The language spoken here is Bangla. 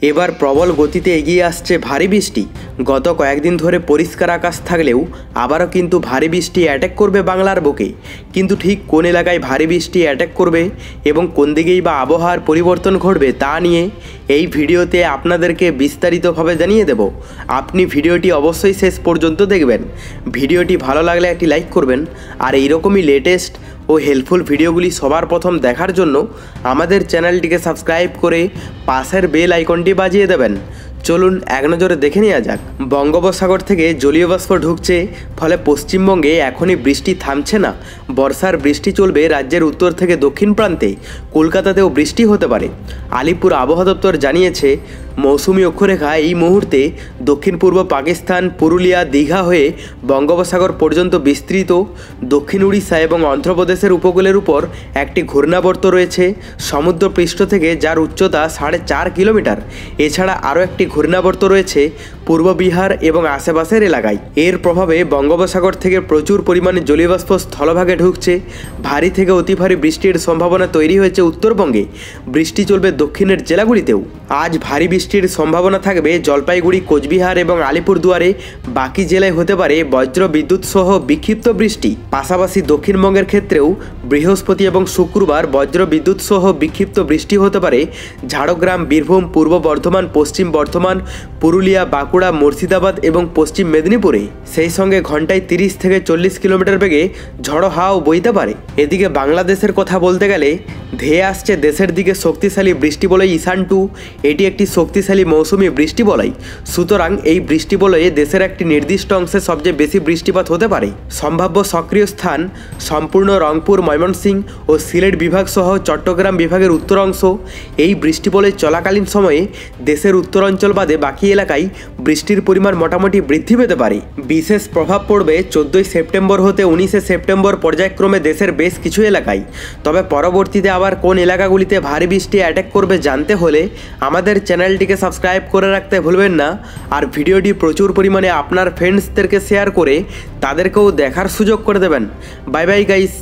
এবার প্রবল গতিতে এগিয়ে আসছে ভারী বৃষ্টি। গত কয়েকদিন ধরে পরিষ্কার আকাশ থাকলেও আবারও কিন্তু ভারী বৃষ্টি অ্যাটাক করবে বাংলার বুকে। কিন্তু ঠিক কোন এলাকায় ভারী বৃষ্টি অ্যাটাক করবে এবং কোন দিকেই বা আবহাওয়ার পরিবর্তন ঘটবে তা নিয়ে এই ভিডিওতে আপনাদেরকে বিস্তারিতভাবে জানিয়ে দেব। আপনি ভিডিওটি অবশ্যই শেষ পর্যন্ত দেখবেন। ভিডিওটি ভালো লাগলে একটি লাইক করবেন, আর এইরকমই লেটেস্ট ও হেল্পফুল ভিডিওগুলি সবার প্রথম দেখার জন্য আমাদের চ্যানেলটিকে সাবস্ক্রাইব করে পাশের বেল আইকনটি বাজিয়ে দেবেন। চলুন এক নজরে দেখে নেওয়া যাক। বঙ্গোপসাগর থেকে জলীয় বাষ্প ঢুকছে, ফলে পশ্চিমবঙ্গে এখনই বৃষ্টি থামছে না। বর্ষার বৃষ্টি চলবে রাজ্যের উত্তর থেকে দক্ষিণ প্রান্তে। কলকাতাতেও বৃষ্টি হতে পারে। আলিপুর আবহাওয়া দপ্তর জানিয়েছে, মৌসুমি অক্ষরেখা এই মুহূর্তে দক্ষিণ পূর্ব পাকিস্তান, পুরুলিয়া, দীঘা হয়ে বঙ্গোপসাগর পর্যন্ত বিস্তৃত। দক্ষিণ উড়িষ্যা এবং অন্ধ্রপ্রদেশের উপকূলের উপর একটি ঘূর্ণাবর্ত রয়েছে সমুদ্রপৃষ্ঠ থেকে, যার উচ্চতা 4.5 কিলোমিটার। এছাড়া আরও একটি ঘূর্ণাবর্ত রয়েছে পূর্ব বিহার এবং আশেপাশের এলাকায়। এর প্রভাবে বঙ্গোপসাগর থেকে প্রচুর পরিমাণে জলীয়বাষ্প স্থলভাগে ঢুকছে। ভারী থেকে অতি ভারী বৃষ্টির সম্ভাবনা তৈরি হয়েছে উত্তরবঙ্গে। বৃষ্টি চলবে দক্ষিণের জেলাগুলিতেও। আজ ভারী বৃষ্টির সম্ভাবনা থাকবে জলপাইগুড়ি, কোচবিহার এবং আলিপুরদুয়ারে। বাকি জেলায় হতে পারে বজ্র বিদ্যুৎ সহ বিক্ষিপ্ত বৃষ্টি। পাশাপাশি দক্ষিণবঙ্গের ক্ষেত্রেও বৃহস্পতি এবং শুক্রবার বজ্র বিদ্যুৎ সহ বিক্ষিপ্ত বৃষ্টি হতে পারে ঝাড়গ্রাম, বীরভূম, পূর্ব বর্ধমান, পশ্চিম বর্ধমান, পুরুলিয়া, বাঁকুড়া, মুর্শিদাবাদ এবং পশ্চিম মেদিনীপুরে। সেই সঙ্গে ঘন্টায় 30 থেকে 40 কিলোমিটার বেগে ঝড়ো হাওয়াও বইতে পারে। এদিকে বাংলাদেশের কথা বলতে গেলে ধেয়ে আসছে দেশের দিকে শক্তিশালী বৃষ্টি বলয় ঈশান 2। এটি একটি শক্তিশালী মৌসুমি বৃষ্টি বলয়। সুতরাং এই বৃষ্টি বলয়ে দেশের একটি নির্দিষ্ট অংশে সবচেয়ে বেশি বৃষ্টিপাত হতে পারে। সম্ভাব্য সক্রিয় স্থান সম্পূর্ণ রংপুর, ময়মনসিংহ ও সিলেট বিভাগ সহ চট্টগ্রাম বিভাগের উত্তর অংশ। এই বৃষ্টি বলয় চলাকালীন সময়ে দেশের উত্তরাঞ্চল বাদে বাকি এলাকায় বৃষ্টির পরিমাণ মোটামুটি বৃদ্ধি পেতে পারে। বিশেষ প্রভাব পড়বে 14 সেপ্টেম্বর হতে 19 সেপ্টেম্বর পর্যায়ক্রমে দেশের বেশ কিছু এলাকায়। তবে পরবর্তীতে আবার কোন এলাকাগুলিতে ভারী বৃষ্টি অ্যাটাক করবে জানতে হলে আমাদের চ্যানেলটিকে সাবস্ক্রাইব করে রাখতে ভুলবেন না। আর ভিডিওটি প্রচুর পরিমাণে আপনার ফ্রেন্ডসদেরকে শেয়ার করে তাদেরকেও দেখার সুযোগ করে দেবেন। Bye bye guys.